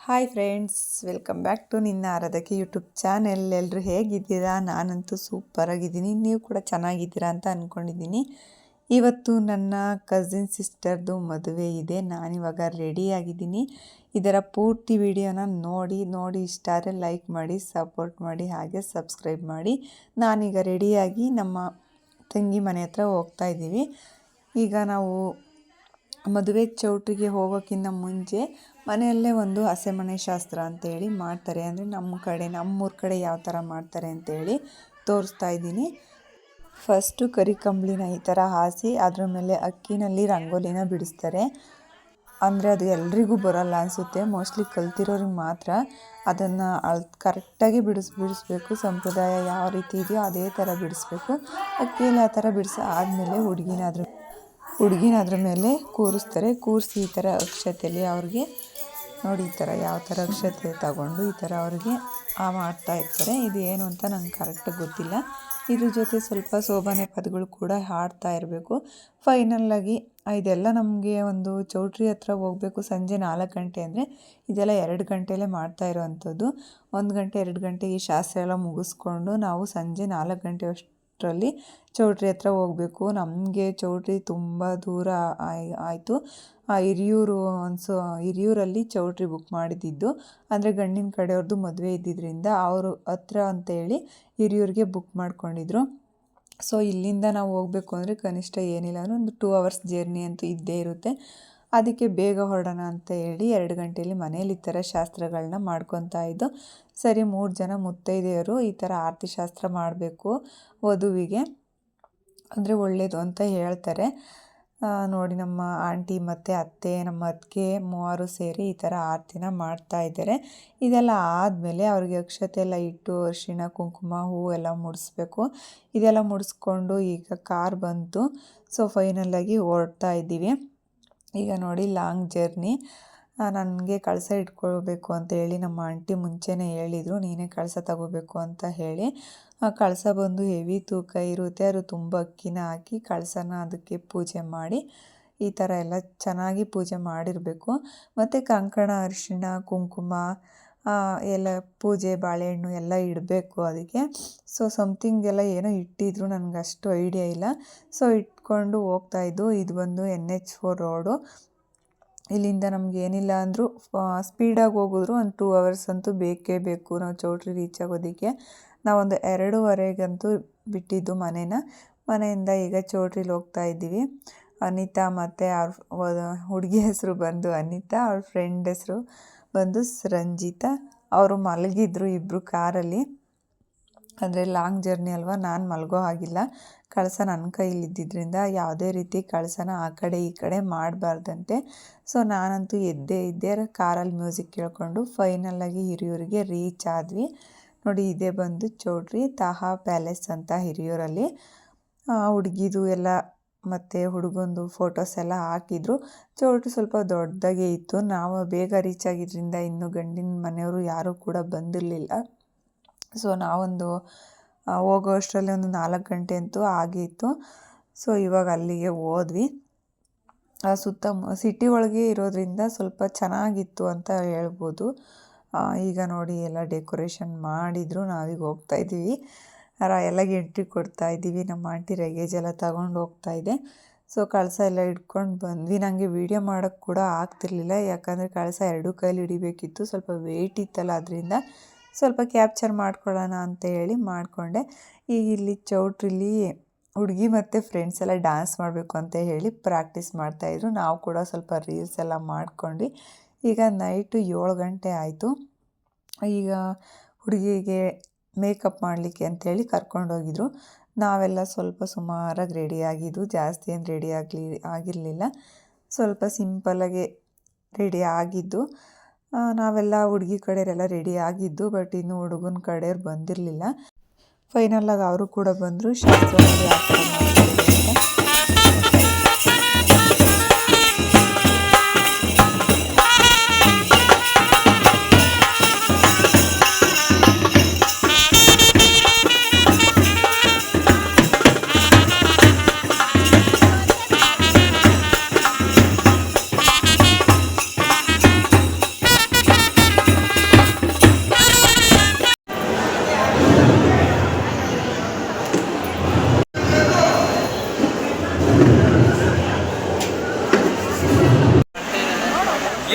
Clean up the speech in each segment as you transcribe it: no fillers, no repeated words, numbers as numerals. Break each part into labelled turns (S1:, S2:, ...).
S1: Hi friends, welcome back to ನಿನ್ನ ಆರಾಧಕಿ YouTube channel. ಎಲ್ಲರೂ ಹೇಗಿದ್ದೀರಾ? ನಾನಂತೂ ಸೂಪರಾಗಿದ್ದೀನಿ. ನೀವು ಕೂಡ ಚೆನ್ನಾಗಿದ್ದೀರಾ ಅಂತ ಅಂದ್ಕೊಂಡಿದ್ದೀನಿ. ಇವತ್ತು ನನ್ನ ಕಸಿನ್ ಸಿಸ್ಟರ್ದು ಮದುವೆ ಇದೆ. ನಾನಿವಾಗ ರೆಡಿಯಾಗಿದ್ದೀನಿ. ಇದರ ಪೂರ್ತಿ ವಿಡಿಯೋನ ನೋಡಿ ಇಷ್ಟ ಆದರೆ ಲೈಕ್ ಮಾಡಿ, ಸಪೋರ್ಟ್ ಮಾಡಿ, ಹಾಗೆ ಸಬ್ಸ್ಕ್ರೈಬ್ ಮಾಡಿ. ನಾನೀಗ ರೆಡಿಯಾಗಿ ನಮ್ಮ ತಂಗಿ ಮನೆ ಹತ್ರ ಹೋಗ್ತಾ ಇದ್ದೀವಿ. ಈಗ ನಾವು ಮದುವೆ ಚೌಟ್ರಿಗೆ ಹೋಗೋಕ್ಕಿಂತ ಮುಂಚೆ ಮನೆಯಲ್ಲೇ ಒಂದು ಹಸೆಮಣೆ ಶಾಸ್ತ್ರ ಅಂತೇಳಿ ಮಾಡ್ತಾರೆ. ಅಂದರೆ ನಮ್ಮೂರ ಕಡೆ ಯಾವ ಥರ ಮಾಡ್ತಾರೆ ಅಂತೇಳಿ ತೋರಿಸ್ತಾ ಇದ್ದೀನಿ. ಫಸ್ಟು ಕರಿ ಕಂಬಳಿನ ಈ ಥರ ಹಾಸಿ ಅದ್ರ ಮೇಲೆ ಅಕ್ಕಿನಲ್ಲಿ ರಂಗೋಲಿನ ಬಿಡಿಸ್ತಾರೆ. ಅಂದರೆ ಅದು ಎಲ್ರಿಗೂ ಬರೋಲ್ಲ ಅನಿಸುತ್ತೆ, ಮೋಸ್ಟ್ಲಿ ಕಲ್ತಿರೋರಿಗೆ ಮಾತ್ರ ಅದನ್ನು ಕರೆಕ್ಟಾಗಿ ಬಿಡಿಸ್ಬೇಕು. ಸಂಪ್ರದಾಯ ಯಾವ ರೀತಿ ಇದೆಯೋ ಅದೇ ಥರ ಬಿಡಿಸ್ಬೇಕು. ಅಕ್ಕಿಯಲ್ಲಿ ಆ ಥರ ಆದಮೇಲೆ ಹುಡುಗಿನ ಅದ್ರ ಮೇಲೆ ಕೂರಿಸ್ತಾರೆ. ಕೂರಿಸಿ ಈ ಥರ ಅಕ್ಷತೆಯಲ್ಲಿ ಅವ್ರಿಗೆ ನೋಡಿ, ಈ ಥರ ಯಾವ ಥರ ಅಕ್ಷತೆ ತಗೊಂಡು ಈ ಥರ ಅವ್ರಿಗೆ ಮಾಡ್ತಾ ಇರ್ತಾರೆ. ಇದು ಏನು ಅಂತ ನಂಗೆ ಕರೆಕ್ಟಾಗಿ ಗೊತ್ತಿಲ್ಲ. ಇದ್ರ ಜೊತೆ ಸ್ವಲ್ಪ ಶೋಭನೆ ಪದಗಳು ಕೂಡ ಹಾಡ್ತಾ ಇರಬೇಕು. ಫೈನಲ್ಲಾಗಿ ಇದೆಲ್ಲ ನಮಗೆ ಒಂದು ಚೌಟ್ರಿ ಹತ್ರ ಹೋಗಬೇಕು ಸಂಜೆ 4 ಗಂಟೆ ಅಂದರೆ ಇದೆಲ್ಲ 2 ಗಂಟೆಯಲ್ಲೇ ಮಾಡ್ತಾ ಇರೋವಂಥದ್ದು. 1 ಗಂಟೆ 2 ಗಂಟೆಗೆ ಈ ಶಾಸ್ತ್ರ ಎಲ್ಲ ಮುಗಿಸ್ಕೊಂಡು ನಾವು ಸಂಜೆ 4 ಗಂಟೆ ಅಷ್ಟರಲ್ಲಿ ಚೌಟ್ರಿ ಹತ್ರ ಹೋಗಬೇಕು. ನಮಗೆ ಚೌಟ್ರಿ ತುಂಬ ದೂರ ಆಯಿತು. ಹಿರಿಯೂರಲ್ಲಿ ಚೌಟ್ರಿ ಬುಕ್ ಮಾಡಿದ್ದು. ಅಂದರೆ ಗಂಡಿನ ಕಡೆಯವ್ರದ್ದು ಮದುವೆ ಇದ್ದಿದ್ದರಿಂದ ಅವರು ಹತ್ರ ಅಂತೇಳಿ ಹಿರಿಯೂರಿಗೆ ಬುಕ್ ಮಾಡ್ಕೊಂಡಿದ್ರು. ಸೊ ಇಲ್ಲಿಂದ ನಾವು ಹೋಗಬೇಕು ಅಂದರೆ ಕನಿಷ್ಠ ಏನಿಲ್ಲ ಅಂದರೆ ಒಂದು 2 ಅವರ್ಸ್ ಜರ್ನಿ ಅಂತೂ ಇದ್ದೇ ಇರುತ್ತೆ. ಅದಕ್ಕೆ ಬೇಗ ಹೊರಡೋಣ ಅಂತ ಹೇಳಿ 2 ಗಂಟೆಯಲ್ಲಿ ಮನೇಲಿ ಈ ಥರ ಶಾಸ್ತ್ರಗಳನ್ನ ಮಾಡ್ಕೊತಾ ಇದ್ದು. ಸರಿ, 3 ಜನ ಮುತ್ತೈದೆಯರು ಈ ಥರ ಆರತಿ ಶಾಸ್ತ್ರ ಮಾಡಬೇಕು ವಧುವಿಗೆ, ಅಂದರೆ ಒಳ್ಳೆಯದು ಅಂತ ಹೇಳ್ತಾರೆ. ನೋಡಿ, ನಮ್ಮ ಆಂಟಿ ಮತ್ತು ಅತ್ತೆ, ನಮ್ಮ ಅತ್ತಿಗೆ 3 ಸೇರಿ ಈ ಥರ ಆರತಿನ ಮಾಡ್ತಾ ಇದ್ದಾರೆ. ಇದೆಲ್ಲ ಆದಮೇಲೆ ಅವ್ರಿಗೆ ಅಕ್ಷತೆ ಎಲ್ಲ ಇಟ್ಟು ಅರಿಶಿಣ ಕುಂಕುಮ ಹೂವು ಎಲ್ಲ ಮುಡಿಸ್ಬೇಕು. ಇದೆಲ್ಲ ಮುಡಿಸ್ಕೊಂಡು ಈಗ ಕಾರ್ ಬಂತು. ಸೊ ಫೈನಲಾಗಿ ಹೊರಡ್ತಾ ಇದ್ದೀವಿ. ಈಗ ನೋಡಿ, ಲಾಂಗ್ ಜರ್ನಿ. ನನಗೆ ಕಳಸ ಇಟ್ಕೊಳ್ಬೇಕು ಅಂತ ಹೇಳಿ ನಮ್ಮ ಆಂಟಿ ಮುಂಚೆನೇ ಹೇಳಿದರು, ನೀನೇ ಕಳಸ ತಗೋಬೇಕು ಅಂತ ಹೇಳಿ. ಕಳಸ ಬಂದು ಹೆವಿ ತೂಕ ಇರುತ್ತೆ. ಅದು ತುಂಬ ಅಕ್ಕಿನ ಹಾಕಿ ಕಳಸನ ಅದಕ್ಕೆ ಪೂಜೆ ಮಾಡಿ ಈ ಥರ ಎಲ್ಲ ಚೆನ್ನಾಗಿ ಪೂಜೆ ಮಾಡಿರಬೇಕು. ಮತ್ತು ಕಂಕಣ, ಅರಿಶಿಣ, ಕುಂಕುಮ ಎಲ್ಲ ಪೂಜೆ, ಬಾಳೆಹಣ್ಣು ಎಲ್ಲ ಇಡಬೇಕು ಅದಕ್ಕೆ. ಸೊ ಸಮಥಿಂಗ್ ಎಲ್ಲ ಏನೋ ಇಟ್ಟಿದ್ರು, ನನಗೆ ಅಷ್ಟು ಐಡಿಯಾ ಇಲ್ಲ. ಸೊ ಇಟ್ಕೊಂಡು ಹೋಗ್ತಾಯಿದ್ದು. ಇದು ಬಂದು NH4 ರೋಡು. ಇಲ್ಲಿಂದ ನಮ್ಗೆ ಏನಿಲ್ಲ ಅಂದರೂ ಸ್ಪೀಡಾಗಿ ಹೋಗಿದ್ರು ಒಂದು 2 ಅವರ್ಸ್ ಅಂತೂ ಬೇಕೇ ಬೇಕು ನಾವು ಚೌಟ್ರಿ ರೀಚ್ ಆಗೋದಕ್ಕೆ. ನಾವೊಂದು 2:15ಗಂತೂ ಬಿಟ್ಟಿದ್ದು ಮನೆಯಿಂದ ಈಗ ಚೌಟ್ರಿಗೆ ಹೋಗ್ತಾ ಇದ್ದೀವಿ. ಅನಿತಾ ಮತ್ತು ಅವ್ರ ಹುಡುಗಿ ಹೆಸರು ಬಂದು ಅನಿತಾ, ಅವ್ರ ಫ್ರೆಂಡ್ ಹೆಸರು ಬಂದು ರಂಜಿತಾ. ಅವರು ಮಲಗಿದ್ರು ಇಬ್ಬರು ಕಾರಲ್ಲಿ. ಅಂದರೆ ಲಾಂಗ್ ಜರ್ನಿ ಅಲ್ವಾ, ನಾನು ಮಲಗೋ ಆಗಿಲ್ಲ. ಕಳಸ ನನ್ನ ಕೈಲಿದ್ದಿದ್ದರಿಂದ ಯಾವುದೇ ರೀತಿ ಕಳಸನ ಆ ಕಡೆ ಈ ಕಡೆ ಮಾಡಬಾರ್ದಂತೆ. ಸೊ ನಾನಂತೂ ಇದ್ದೇ ಕಾರಲ್ಲಿ ಮ್ಯೂಸಿಕ್ ಕೇಳಿಕೊಂಡು ಫೈನಲಾಗಿ ಹಿರಿಯೂರಿಗೆ ರೀಚ್ ಆದ್ವಿ. ನೋಡಿ, ಇದೇ ಬಂದು ಚೌಟ್ರಿ ತಾಹಾ ಪ್ಯಾಲೇಸ್ ಅಂತ ಹಿರಿಯೂರಲ್ಲಿ. ಹುಡುಗಿದು ಎಲ್ಲ ಮತ್ತು ಹುಡುಗಂದು ಫೋಟೋಸ್ ಎಲ್ಲ ಹಾಕಿದ್ರು. ಚೌಟ್ರಿ ಸ್ವಲ್ಪ ದೊಡ್ಡದಾಗೇ ಇತ್ತು. ನಾವು ಬೇಗ ರೀಚ್ ಆಗಿದ್ದರಿಂದ ಇನ್ನು ಗಂಡಿನ ಮನೆಯವರು ಯಾರೂ ಕೂಡ ಬಂದಿರಲಿಲ್ಲ. ಸೊ ನಾವೊಂದು ಹೋಗೋ ಅಷ್ಟರಲ್ಲಿ ಒಂದು 4 ಗಂಟೆ ಅಂತೂ ಆಗಿತ್ತು. ಸೊ ಇವಾಗ ಅಲ್ಲಿಗೆ ಹೋದ್ವಿ. ಸಿಟಿ ಒಳಗೆ ಇರೋದ್ರಿಂದ ಸ್ವಲ್ಪ ಚೆನ್ನಾಗಿತ್ತು ಅಂತ ಹೇಳ್ಬೋದು. ಈಗ ನೋಡಿ, ಎಲ್ಲ ಡೆಕೋರೇಷನ್ ಮಾಡಿದರು. ನಾವೀಗ ಹೋಗ್ತಾಯಿದ್ದೀವಿ. ಎಲ್ಲಗೆ ಎಂಟ್ರಿ ಕೊಡ್ತಾಯಿದ್ದೀವಿ. ನಮ್ಮ ಆಂಟಿ ಲಗೇಜ್ ಎಲ್ಲ ತಗೊಂಡು ಹೋಗ್ತಾಯಿದ್ದೆ. ಸೊ ಕಳಸ ಎಲ್ಲ ಹಿಡ್ಕೊಂಡು ಬಂದ್ವಿ. ನನಗೆ ವೀಡಿಯೋ ಮಾಡೋಕ್ಕೆ ಕೂಡ ಆಗ್ತಿರ್ಲಿಲ್ಲ, ಯಾಕಂದರೆ ಕಳಸ 2 ಕೈಲಿ ಹಿಡಿಬೇಕಿತ್ತು. ಸ್ವಲ್ಪ ವೆಯ್ಟ್ ಇತ್ತಲ್ಲ, ಅದರಿಂದ ಸ್ವಲ್ಪ ಕ್ಯಾಪ್ಚರ್ ಮಾಡ್ಕೊಳ್ಳೋಣ ಅಂತ ಹೇಳಿ ಮಾಡಿಕೊಂಡೆ. ಈಗ ಇಲ್ಲಿ ಚೌಟ್ರಿಲಿ ಹುಡುಗಿ ಮತ್ತು ಫ್ರೆಂಡ್ಸ್ ಎಲ್ಲ ಡ್ಯಾನ್ಸ್ ಮಾಡಬೇಕು ಅಂತ ಹೇಳಿ ಪ್ರಾಕ್ಟೀಸ್ ಮಾಡ್ತಾಯಿದ್ರು. ನಾವು ಕೂಡ ಸ್ವಲ್ಪ ರೀಲ್ಸ್ ಎಲ್ಲ ಮಾಡ್ಕೊಂಡು ಈಗ ನೈಟು 7 ಗಂಟೆ ಆಯಿತು. ಈಗ ಹುಡುಗಿಗೆ ಮೇಕಪ್ ಮಾಡಲಿಕ್ಕೆ ಅಂಥೇಳಿ ಕರ್ಕೊಂಡೋಗಿದ್ರು. ನಾವೆಲ್ಲ ಸ್ವಲ್ಪ ಸುಮಾರಾಗಿ ರೆಡಿ ಆಗಿದ್ದು, ಜಾಸ್ತಿ ಏನು ರೆಡಿ ಆಗಿರಲಿಲ್ಲ. ಸ್ವಲ್ಪ ಸಿಂಪಲ್ಲಾಗೆ ರೆಡಿ ಆಗಿದ್ದು. ನಾವೆಲ್ಲ ಹುಡುಗಿ ಕಡೆಯವರೆಲ್ಲ ರೆಡಿ ಆಗಿದ್ದು, ಬಟ್ ಇನ್ನು ಹುಡುಗನ ಕಡೆಯವ್ರು ಬಂದಿರಲಿಲ್ಲ. ಫೈನಲಾಗಿ ಅವರು ಕೂಡ ಬಂದರು. ಶಾಸ್ತ್ರ ಯಾವ ಥರ ಮಾಡ್ತಾರೆ ಅಂತ.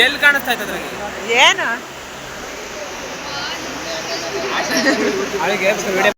S2: ಎಲ್ಲಿ ಕಾಣಿಸ್ತಾ ಇತ್ತು ಅದ್ರಲ್ಲಿ
S3: ಏನು
S2: ಅವಳಿಗೆ ವಿಡಿಯೋ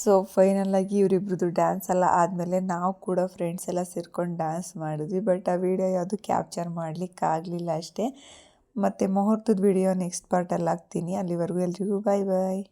S1: ಸೊ ಫೈನಲಾಗಿ ಇವರಿಬ್ರದ್ದು ಡ್ಯಾನ್ಸ್ ಎಲ್ಲ ಆದಮೇಲೆ ನಾವು ಕೂಡ ಫ್ರೆಂಡ್ಸ್ ಎಲ್ಲ ಸೇರ್ಕೊಂಡು ಡ್ಯಾನ್ಸ್ ಮಾಡಿದ್ವಿ. ಬಟ್ ಆ ವಿಡಿಯೋ ಯಾವುದು ಕ್ಯಾಪ್ಚರ್ ಮಾಡಲಿಕ್ಕಾಗಲಿಲ್ಲ ಅಷ್ಟೇ. ಮತ್ತು ಮುಹೂರ್ತದ ವಿಡಿಯೋ ನೆಕ್ಸ್ಟ್ ಪಾರ್ಟಲ್ಲಿ ಹಾಕ್ತೀನಿ. ಅಲ್ಲಿವರೆಗೂ ಎಲ್ರಿಗೂ ಬಾಯ್ ಬಾಯ್.